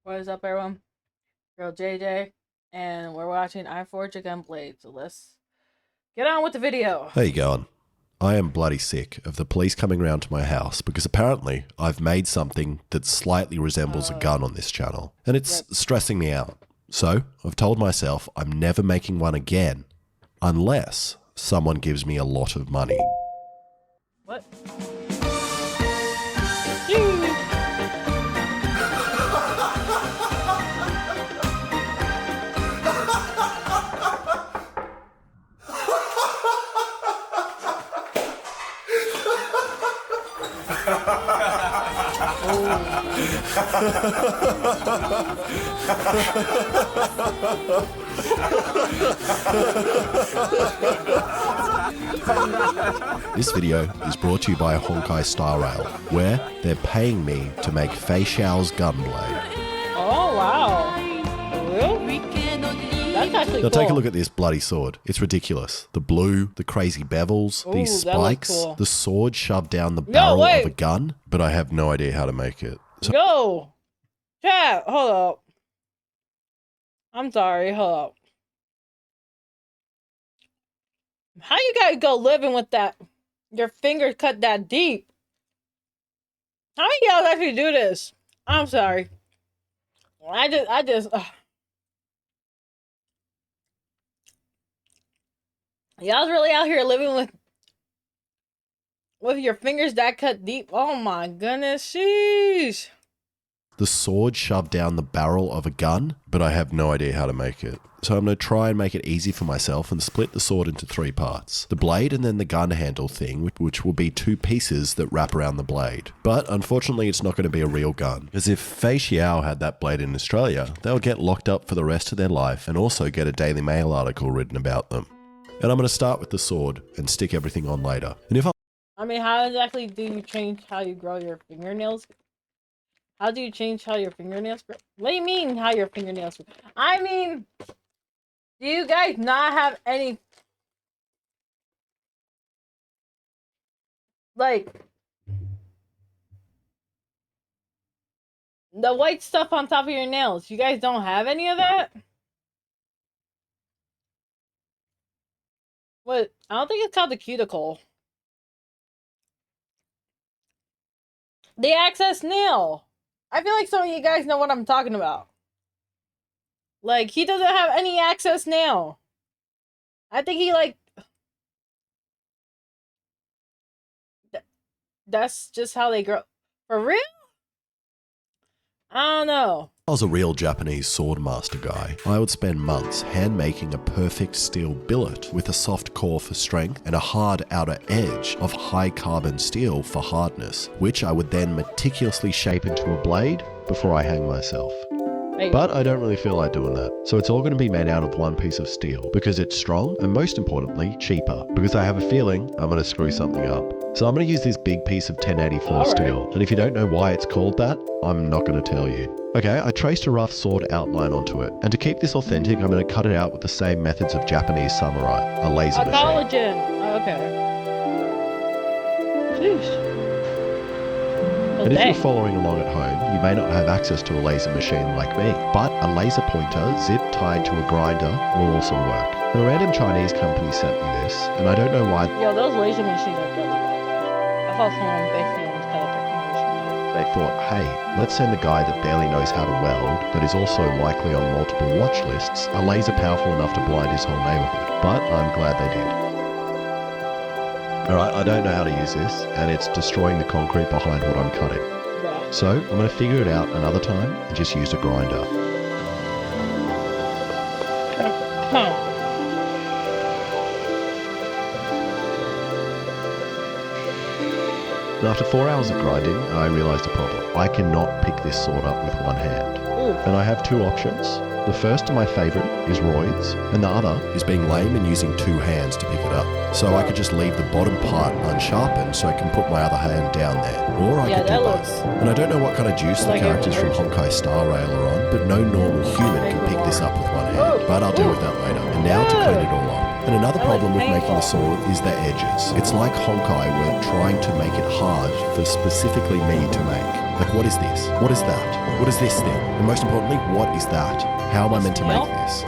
What is up, everyone? Girl JJ, and we're watching I Forge a Gunblade. So let's get on with the video. How you going? I am bloody sick of the police coming around to my house because apparently I've made something that slightly resembles a gun on this channel, and it's stressing me out. So I've told myself I'm never making one again unless someone gives me a lot of money. What? This video is brought to you by Honkai Star Rail, where they're paying me to make Fei Xiao's gunblade. Oh, wow. For real? That's actually Now cool. take a look at this bloody sword. It's ridiculous. The blue, the crazy bevels, Ooh, these that looks spikes, cool. the sword shoved down the barrel of a gun, but I have no idea how to make it. So Yo! Chat, hold up. I'm sorry, hold up. How you guys go living with that? Your fingers cut that deep? How many y'all actually do this? I'm sorry. I just. Y'all's really out here living with your fingers that cut deep. Oh my goodness, sheesh. the sword shoved down the barrel of a gun, but I have no idea how to make it. So I'm going to try and make it easy for myself and split the sword into 3 parts. The blade and then the gun handle thing, which will be 2 pieces that wrap around the blade. But unfortunately, it's not going to be a real gun. Because if Fei Xiao had that blade in Australia, they would get locked up for the rest of their life and also get a Daily Mail article written about them. And I'm going to start with the sword and stick everything on later. And if I mean, how exactly do you change how you grow your fingernails? How do you change how your fingernails grow? What do you mean how your fingernails grow? I mean, do you guys not have any, like, the white stuff on top of your nails? You guys don't have any of that? What? I don't think it's called the cuticle. The access nail. I feel like some of you guys know what I'm talking about. Like, he doesn't have any access nail. I think he, like... That's just how they grow. For real? I don't know. I was a real Japanese sword master guy, I would spend months hand making a perfect steel billet with a soft core for strength and a hard outer edge of high carbon steel for hardness, which I would then meticulously shape into a blade before I hang myself. Hey. But I don't really feel like doing that. So it's all going to be made out of 1 piece of steel because it's strong and most importantly, cheaper, because I have a feeling I'm going to screw something up. So I'm going to use this big piece of 1084 steel. And if you don't know why it's called that, I'm not going to tell you. Okay, I traced a rough sword outline onto it. And to keep this authentic, I'm going to cut it out with the same methods of Japanese samurai, a laser A machine. collagen. Oh, okay. Sheesh. And if you're following along at home, you may not have access to a laser machine like me, but a laser pointer zip tied to a grinder will also work. And a random Chinese company sent me this, and I don't know why. Yo, those laser machines are really good. I saw someone basically almost cut up their fingers. They thought, hey, let's send the guy that barely knows how to weld, that is also likely on multiple watch lists, a laser powerful enough to blind his whole neighborhood. But I'm glad they did. Alright, I don't know how to use this, and it's destroying the concrete behind what I'm cutting. Bruh. So, I'm going to figure it out another time and just use a grinder. Huh. And after 4 hours of grinding, I realised a problem. I cannot pick this sword up with 1 hand. Ooh. And I have 2 options. The first and my favourite is Royd's, and the other is being lame and using 2 hands to pick it up. So I could just leave the bottom part unsharpened so I can put my other hand down there. Or I could do both. And I don't know what kind of juice the like characters from Honkai Star Rail are on, but no normal human can pick this up with 1 hand. But I'll deal with that later. And now to clean it all up. And another problem with making the sword is the edges. It's like Honkai were trying to make it hard for specifically me to make. Like, what is this? What is that? What is this thing? And most importantly, what is that? How am I meant to make this?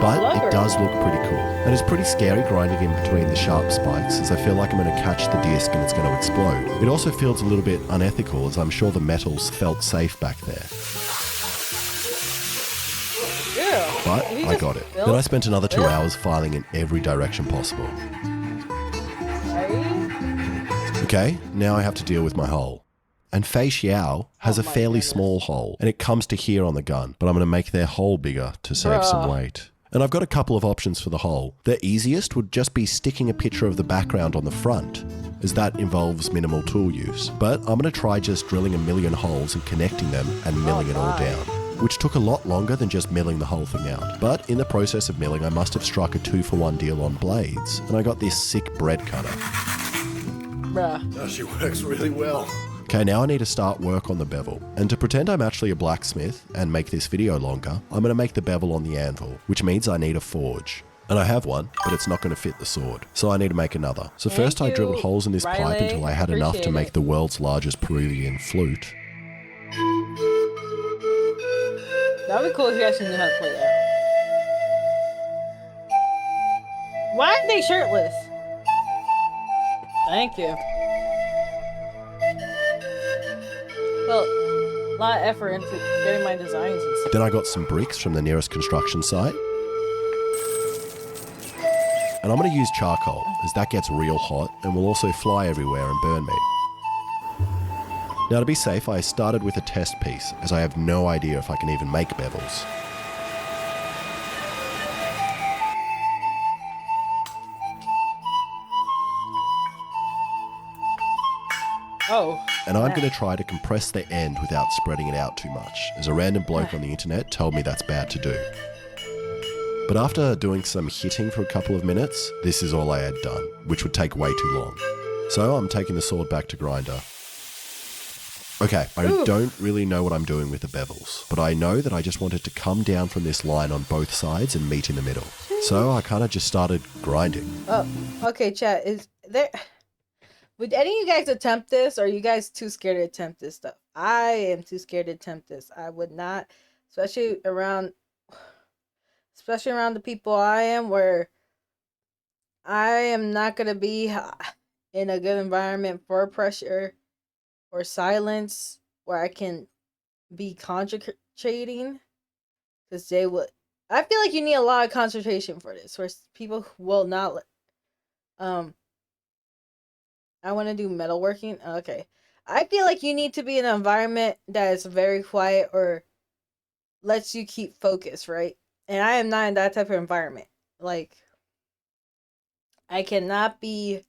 But it does look pretty cool. And it's pretty scary grinding in between the sharp spikes, as I feel like I'm going to catch the disc and it's going to explode. It also feels a little bit unethical, as I'm sure the metals felt safe back there. But I got it. Then I spent another 2 hours filing in every direction possible. Okay, now I have to deal with my hole. And Fei Xiao has a fairly small hole, and it comes to here on the gun, but I'm going to make their hole bigger to save some weight. And I've got a couple of options for the hole. The easiest would just be sticking a picture of the background on the front, as that involves minimal tool use. But I'm going to try just drilling a million holes and connecting them and milling it all down, which took a lot longer than just milling the whole thing out. But in the process of milling, I must have struck a 2-for-1 deal on blades, and I got this sick bread cutter. Oh, she works really well. Okay, now I need to start work on the bevel. And to pretend I'm actually a blacksmith and make this video longer, I'm going to make the bevel on the anvil, which means I need a forge. And I have one, but it's not going to fit the sword. So I need to make another. So first I drilled holes in this pipe until I had enough to make the world's largest Peruvian flute. That would be cool if you actually knew how to play that. Why are they shirtless? Thank you. Well, a lot of effort into getting my designs and stuff. Then I got some bricks from the nearest construction site. And I'm going to use charcoal, as that gets real hot and will also fly everywhere and burn me. Now to be safe, I started with a test piece, as I have no idea if I can even make bevels. Oh. And I'm going to try to compress the end without spreading it out too much, as a random bloke on the internet told me that's bad to do. But after doing some hitting for a couple of minutes, this is all I had done, which would take way too long. So I'm taking the sword back to grinder. Okay, I don't really know what I'm doing with the bevels, but I know that I just wanted to come down from this line on both sides and meet in the middle. So I kind of just started grinding. Oh, okay, chat. Is there... Would any of you guys attempt this, or are you guys too scared to attempt this stuff? I am too scared to attempt this. I would not, especially around the people I am, where I am not going to be in a good environment for pressure or silence, where I can be concentrating, because they would... I feel like you need a lot of concentration for this, where people will not... I want to do metalworking. Okay. I feel like you need to be in an environment that is very quiet or lets you keep focus, right? And I am not in that type of environment. Like, I cannot be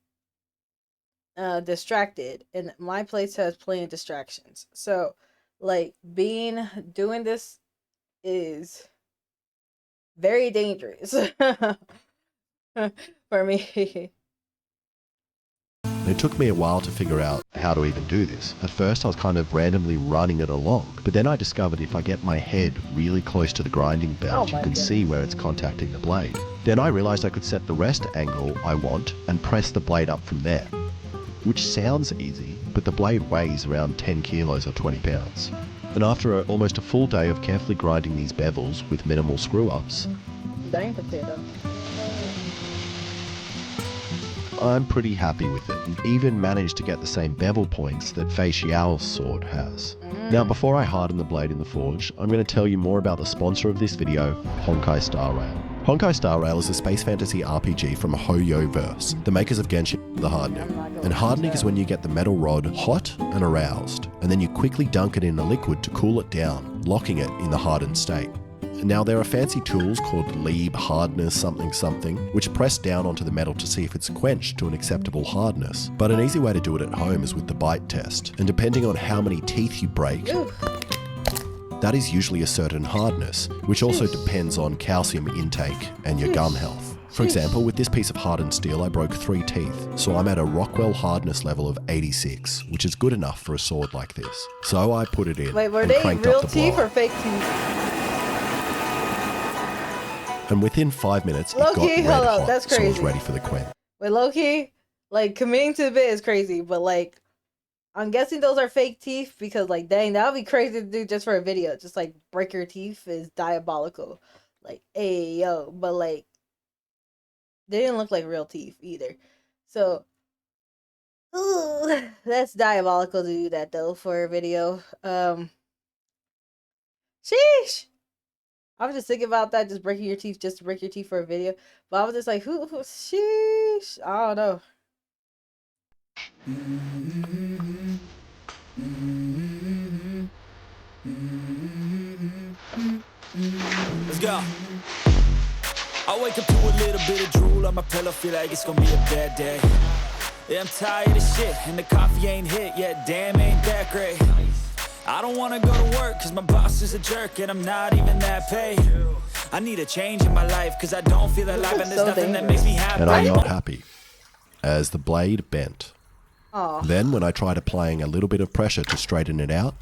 distracted. And my place has plenty of distractions. So, like, doing this is very dangerous for me. It took me a while to figure out how to even do this. At first I was kind of randomly running it along, but then I discovered if I get my head really close to the grinding belt, you can see where it's contacting the blade. Then I realized I could set the rest angle I want and press the blade up from there. Which sounds easy, but the blade weighs around 10 kilos or 20 pounds. And after almost a full day of carefully grinding these bevels with minimal screw-ups, Dang potato. I'm pretty happy with it, and even managed to get the same bevel points that Fei Xiao's sword has. Now before I harden the blade in the forge, I'm going to tell you more about the sponsor of this video, Honkai Star Rail. Honkai Star Rail is a space fantasy RPG from Hoyoverse, the makers of Genshin the Hardening. And hardening is when you get the metal rod hot and aroused, and then you quickly dunk it in a liquid to cool it down, locking it in the hardened state. Now there are fancy tools called Lieb hardness something, which press down onto the metal to see if it's quenched to an acceptable hardness. But an easy way to do it at home is with the bite test, and depending on how many teeth you break, that is usually a certain hardness, which also depends on calcium intake and your gum health. For example, with this piece of hardened steel I broke 3 teeth, so I'm at a Rockwell hardness level of 86, which is good enough for a sword like this. So I put it in. Wait, were and they cranked real up the teeth blower. or fake teeth? And within 5 minutes, it got Low-key, red hold up, hot, that's so I was crazy. ready for the quench. Wait, low-key, like, committing to the bit is crazy, but, like, I'm guessing those are fake teeth because, like, dang, that would be crazy to do just for a video. Just, like, break your teeth is diabolical. Like, hey, yo. But, like, they didn't look like real teeth either. So, ooh, that's diabolical to do that, though, for a video. Sheesh. I was just thinking about that, just breaking your teeth just to break your teeth for a video. But I was just like, sheesh. I don't know. Let's go. I wake up to a little bit of drool on my pillow, feel like it's gonna be a bad day. Yeah, I'm tired of shit, and the coffee ain't hit yet, damn, ain't that great. I don't wanna go to work, cause my boss is a jerk, and I'm not even that paid. I need a change in my life, cause I don't feel alive, and there's so nothing that makes me happy. And I'm not happy, as the blade bent. Oh. Then, when I tried applying a little bit of pressure to straighten it out,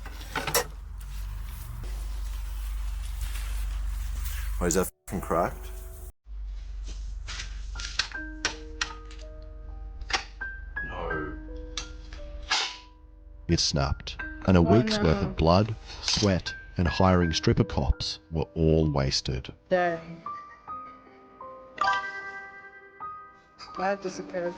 Why is that f***ing cracked? No. it snapped. And a week's worth of blood, sweat, and hiring stripper cops were all wasted. Dang. That disappeared.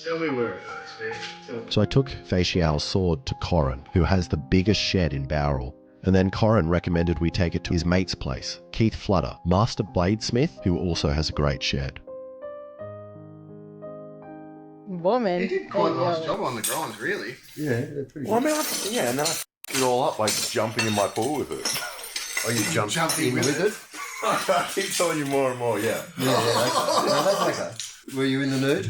Tell me where it is, man. So I took Facial's sword to Corin, who has the biggest shed in Bowral. And then Corin recommended we take it to his mate's place, Keith Flutter, master bladesmith, who also has a great shed. Woman. They did quite a nice job on the grinds, really. Yeah, they're pretty Well, I mean, yeah, and then I f***ed it all up by jumping in my pool with it. Oh, you jumped Jumping in with with it? it? I keep telling you more and more, yeah. Yeah, okay. No, that's okay. Were you in the nude?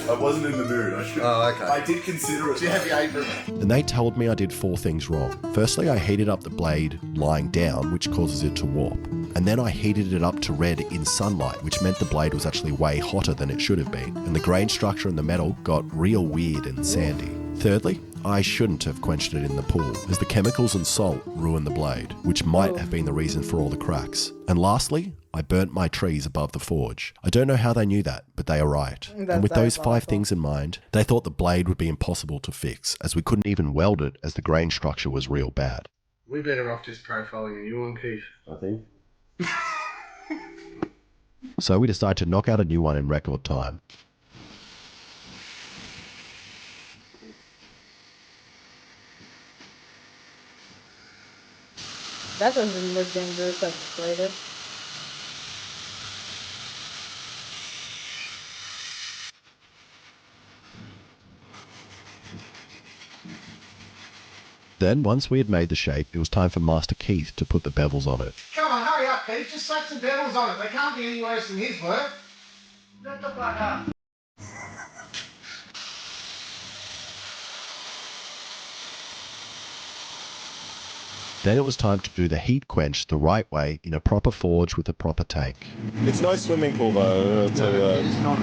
I wasn't in the mood. I should. Oh, okay. I did consider it. Do you have your apron? And they told me I did 4 things wrong. Firstly, I heated up the blade lying down, which causes it to warp. And then I heated it up to red in sunlight, which meant the blade was actually way hotter than it should have been. And the grain structure in the metal got real weird and sandy. Thirdly, I shouldn't have quenched it in the pool, as the chemicals and salt ruined the blade, which might have been the reason for all the cracks. And lastly, I burnt my trees above the forge. I don't know how they knew that, but they are right. And with those 5 things in mind, they thought the blade would be impossible to fix, as we couldn't even weld it as the grain structure was real bad. We better off just profiling you and Keith. I think. So we decided to knock out a new one in record time. That doesn't look dangerous as a later. Then, once we had made the shape, it was time for Master Keith to put the bevels on it. Come on, hurry up, Keith. Just slap some devils on it. They can't be any worse than his work. Shut the fuck up. Then it was time to do the heat quench the right way in a proper forge with a proper tank. It's no swimming pool, though. I'll tell you that. It's not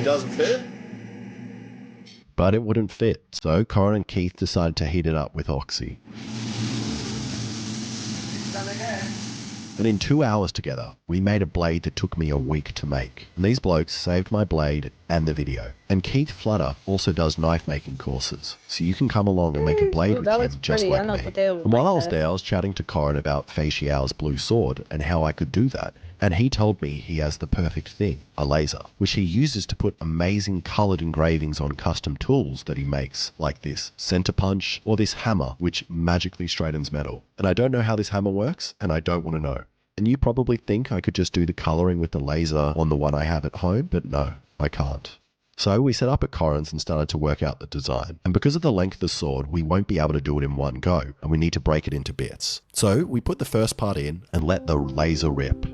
It doesn't fit? But it wouldn't fit, so Corin and Keith decided to heat it up with Oxy. done again. And in 2 hours together, we made a blade that took me a week to make. And these blokes saved my blade and the video. And Keith Flutter also does knife making courses, so you can come along and make a blade with that him looks just pretty. I like know me. potato And while like I was that. there, I was chatting to Corin about Facial's blue sword and how I could do that. And he told me he has the perfect thing, a laser, which he uses to put amazing coloured engravings on custom tools that he makes, like this center punch or this hammer, which magically straightens metal. And I don't know how this hammer works, and I don't want to know. And you probably think I could just do the colouring with the laser on the one I have at home, but no, I can't. So we set up at Corin's and started to work out the design. And because of the length of the sword, we won't be able to do it in one go, and we need to break it into bits. So we put the first part in and let the laser rip.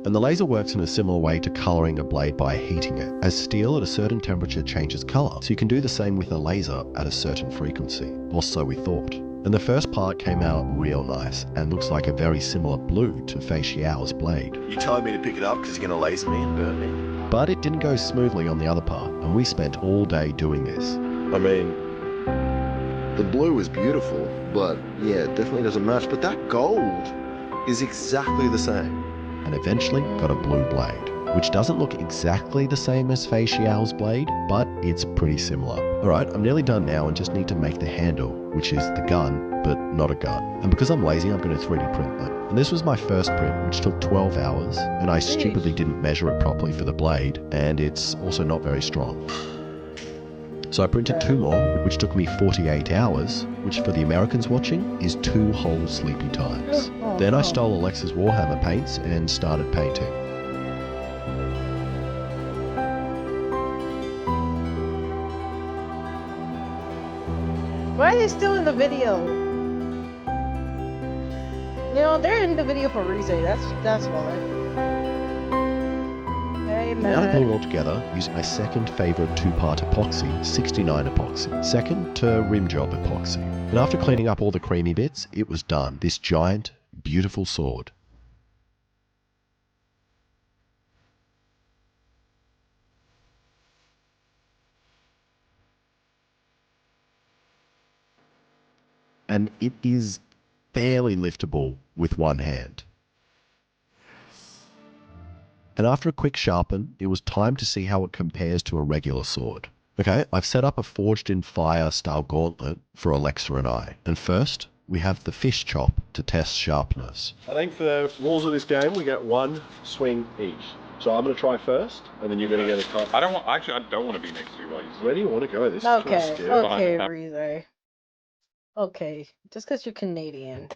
And And the laser works in a similar way to colouring a blade by heating it, as steel at a certain temperature changes colour, so you can do the same with a laser at a certain frequency, or so we thought. And the first part came out real nice, and looks like a very similar blue to Fei Xiao's blade. You telling me to pick it up because you're going to laser me and burn me? But it didn't go smoothly on the other part, and we spent all day doing this. I mean, the blue is beautiful, but yeah, it definitely doesn't match. But that gold is exactly the same. And eventually got a blue blade, which doesn't look exactly the same as Fei Xiao's blade, but it's pretty similar. Alright, I'm nearly done now and just need to make the handle, which is the gun, but not a gun. And because I'm lazy, I'm going to 3D print them. And this was my first print, which took 12 hours, and I stupidly didn't measure it properly for the blade, and it's also not very strong. So I printed 2 more, which took me 48 hours, which for the Americans watching is 2 whole sleepy times. Then I stole Alexa's Warhammer paints and started painting. Why are they still in the video? You know, they're in the video for a reason. That's why. Hey, Now to man. put it all together, using my second favourite 2-part epoxy, 69 epoxy. Second to rim job epoxy. And after cleaning up all the creamy bits, it was done. This giant, beautiful sword. And it is barely liftable with one hand. And after a quick sharpen, it was time to see how it compares to a regular sword. Okay, I've set up a forged in fire style gauntlet for Alexa and I. And first, we have the fish chop to test sharpness. I think for the rules of this game, we get 1 swing each. So I'm going to try first, and then you're going to get a cut. I don't want to be next to you while you Where do you want to go? This is Okay, kinda scary. okay, Rize. Okay, just because you're Canadian.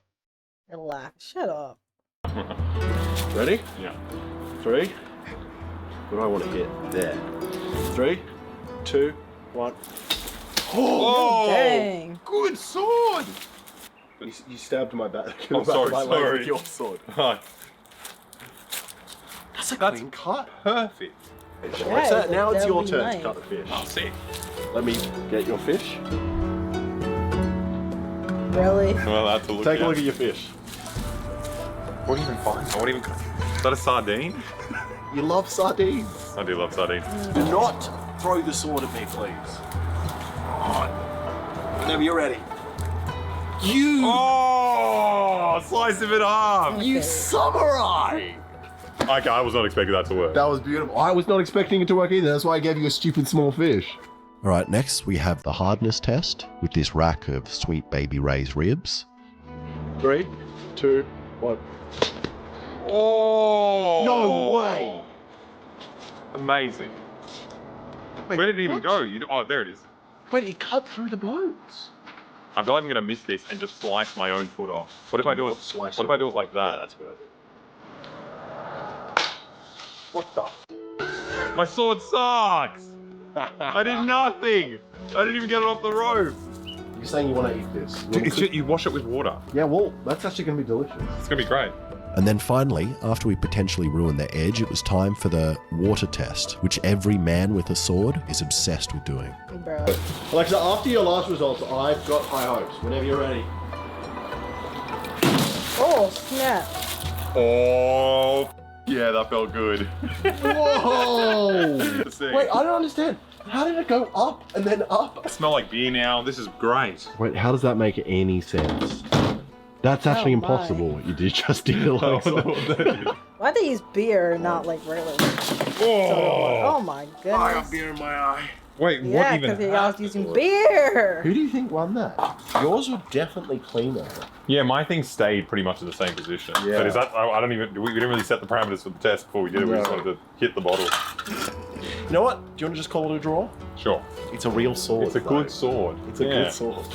Relax. Shut up. Ready? Yeah. 3. What do I want to hit? There. 3, 2, 1. Oh! Dang. Good sword! You stabbed my back. Oh, sorry, my leg sorry. with your sword. Right. That's a clean cut. Perfect. Alexa, now it's that your would be turn nice. to cut the fish. I'll see. Let me get your fish. Really? Well, that's a look. Take a look at your fish. What do you even find? I wouldn't even. Is that a sardine? You love sardines. I do love sardines. Do not throw the sword at me, please. Whenever you're ready. You! Oh! Slice him in half! You samurai! Okay, I was not expecting that to work. That was beautiful. I was not expecting it to work either. That's why I gave you a stupid small fish. Alright, next we have the hardness test with this rack of sweet baby Ray's ribs. 3, 2, 1. Oh! No way! Amazing. Wait, Where did it even what? go? Oh, there it is. Wait, it cut through the bones. I feel like I'm gonna miss this and just slice my own foot off. What if I do it? Slice What if I do it like that? Yeah, that's a good idea. What the? My sword sucks. I did nothing. I didn't even get it off the rope. You're saying you want to eat this? Dude, you wash it with water. Yeah, well, that's actually going to be delicious. It's gonna be great. And then finally, after we potentially ruined the edge, it was time for the water test, which every man with a sword is obsessed with doing. Bro. Alexa, after your last results, I've got high hopes. Whenever you're ready. Oh, snap. Oh, yeah, that felt good. Whoa! Let's see. Wait, I don't understand. How did it go up and then up? I smell like beer now. This is great. Wait, how does that make any sense? That's actually Oh, my. impossible what you just did, Alexa. I don't know what that is. Why'd they use beer, not like regular? Oh, Oh my I got goodness. beer in my eye. wait, Yeah, what even? because y'all was using beer. Who do you think won that? Yours were definitely cleaner. Yeah, my thing stayed pretty much in the same position. Yeah. But is that? I don't even. We didn't really set the parameters for the test before we did it. We just No. wanted to hit the bottle. You know what? Do you want to just call it a draw? Sure. It's a real sword. It's a good sword. It's a good sword.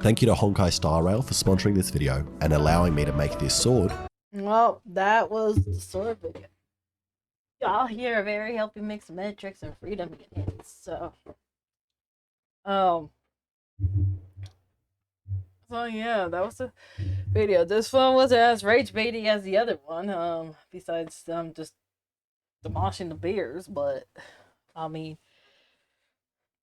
Thank you to Honkai Star Rail for sponsoring this video and allowing me to make this sword. Well, that was the sword video. Y'all hear a very healthy mix of metrics and freedom units. So, So yeah, that was the video. This one was as rage baiting as the other one. Besides just demolishing the beers, but I mean,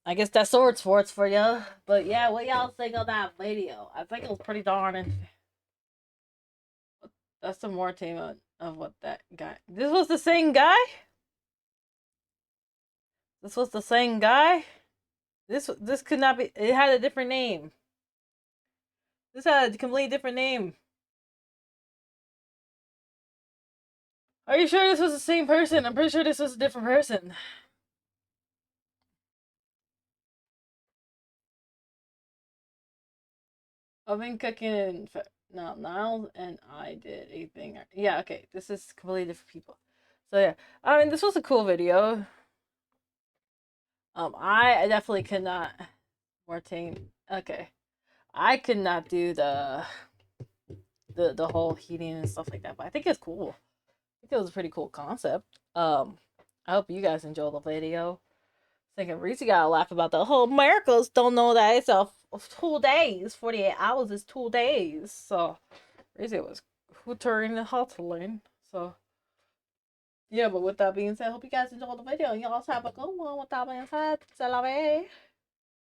I guess that's sword sports for ya. But yeah, what y'all think of that video? I think it was pretty darn. That's some more team of what that guy. This was the same guy. This was the same guy. This could not be. It had a different name. This had a completely different name. Are you sure this was the same person? I'm pretty sure this was a different person. I've been cooking. No, Niles and I did a thing. Yeah, okay. This is completely different people. So yeah, I mean, this was a cool video. I definitely could not. Mortain. Okay, I could not do the whole heating and stuff like that, but I think it's cool. I think it was a pretty cool concept. I hope you guys enjoy the video. Thinking Reese gotta laugh about the whole Americans don't know that it's a 2 days. 48 hours is 2 days. So Reese was hootering and hottling. So yeah, but with that being said, I hope you guys enjoyed the video. Y'all have a good one. With that being said, c'est la vie.